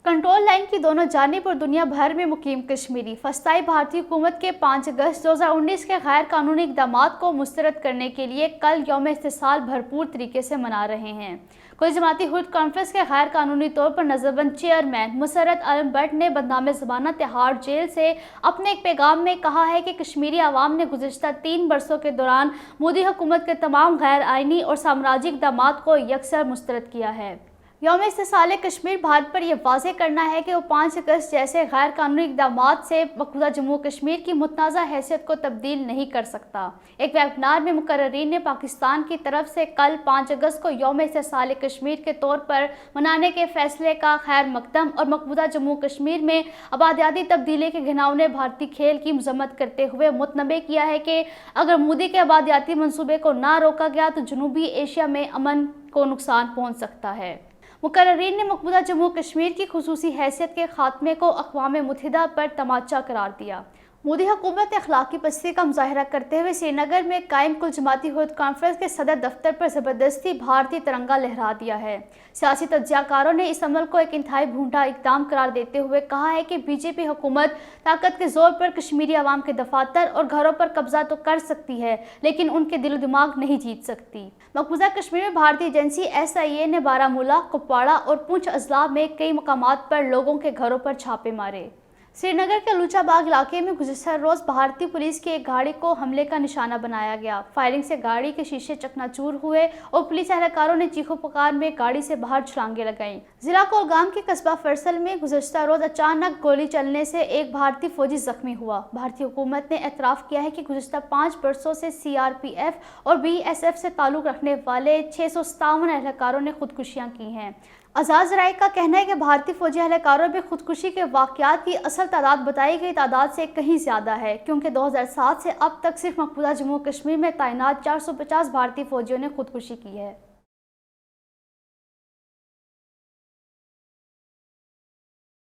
Control line की दोनों जानिब और दुनिया भर में मुकीम कश्मीरी फस्ताई भारतीय हुकूमत के 5 अगस्त 2019 के गैर कानूनी इक़दामात को मुस्तरद करने के लिए कल यौम इस्तिसाल भरपूर तरीके से मना रहे हैं। कुल जमाती हुर्रियत कॉन्फ्रेंस के गैर कानूनी तौर पर नज़रबंद चेयरमैन मुसर्रत आलम भट्ट ने बदनाम ज़मानत तिहाड़ जेल से अपने एक पैगाम में कहा है कि कश्मीरी आवाम ने गुज़िश्ता 3 बरसों के दौरान मोदी हुकूमत के तमाम गैर आइनी और साम्राजिक इक़दामात को यकसर मुस्तरद किया है। यौम इस्तिसाल कश्मीर भारत पर यह वाज़ेह करना है कि वो 5 अगस्त जैसे गैर कानूनी इक़दामात से मक़बूजा जम्मू कश्मीर की मुतनाज़ा हैसियत को तब्दील नहीं कर सकता। एक वेबिनार में मुकर्ररीन ने पाकिस्तान की तरफ से कल 5 अगस्त को यौम इस्तिसाल कश्मीर के तौर पर मनाने के फैसले का खैर मकदम और मक़बूजा जम्मू कश्मीर में आबादियाती तब्दीली के घिनौने भारतीय खेल की मज़म्मत करते हुए मुतनबे किया है कि अगर मोदी के आबादियाती मनसूबे को ना रोका गया तो जनूबी एशिया में अमन को नुकसान पहुँच सकता है। मुकर्ररीन ने मक़बूजा जम्मू कश्मीर की खुसूसी हैसियत के खात्मे को अक़वाम मुत्तहिदा पर तमाचा करार दिया। मोदी हुकूमत ने अखलाकी पस्ती का मुजाहरा करते हुए श्रीनगर में कायम कुल जमाती हुर्रियत कॉन्फ्रेंस के सदर दफ्तर पर ज़बरदस्ती भारतीय तिरंगा लहरा दिया है। सियासी तज्ज़ियाकारों ने इस अमल को एक इंतहाई भूंडा इक़दाम करार देते हुए कहा है कि बीजेपी हुकूमत ताकत के जोर पर कश्मीरी अवाम के दफातर और घरों पर कब्जा तो कर सकती है, लेकिन उनके दिलो दिमाग नहीं जीत सकती। मक़बूजा कश्मीर में भारतीय एजेंसी SIA ने बारामूला, कुपवाड़ा और पुंछ अजला में कई मकामात पर लोगों के घरों पर छापे मारे। श्रीनगर के लूचाबाग इलाके में गुज़िश्ता रोज़ भारतीय पुलिस की एक गाड़ी को हमले का निशाना बनाया गया। फायरिंग से गाड़ी के शीशे चकनाचूर हुए और पुलिस एहलकारों ने चीखों पुकार में गाड़ी से बाहर छलांगे लगाईं। जिला कोलगाम के कस्बा फरसल में गुज़िश्ता रोज़ अचानक गोली चलने से एक भारतीय फौजी जख्मी हुआ। भारतीय हुकूमत ने एतराफ़ किया है कि गुज़िश्ता 5 बरसों से CRPF और BSF से ताल्लुक़ रखने वाले 657 एहलकारों ने खुदकुशियाँ की हैं। आज़ाद ज़राए का कहना है कि भारतीय फौजी एहलकारों में खुदकुशी के वाक़यात की असल तादाद बताई गई तादाद से कहीं ज़्यादा है, क्योंकि 2007 से अब तक सिर्फ मक़बूजा जम्मू कश्मीर में तैनात 450 भारतीय फौजियों ने खुदकुशी की है।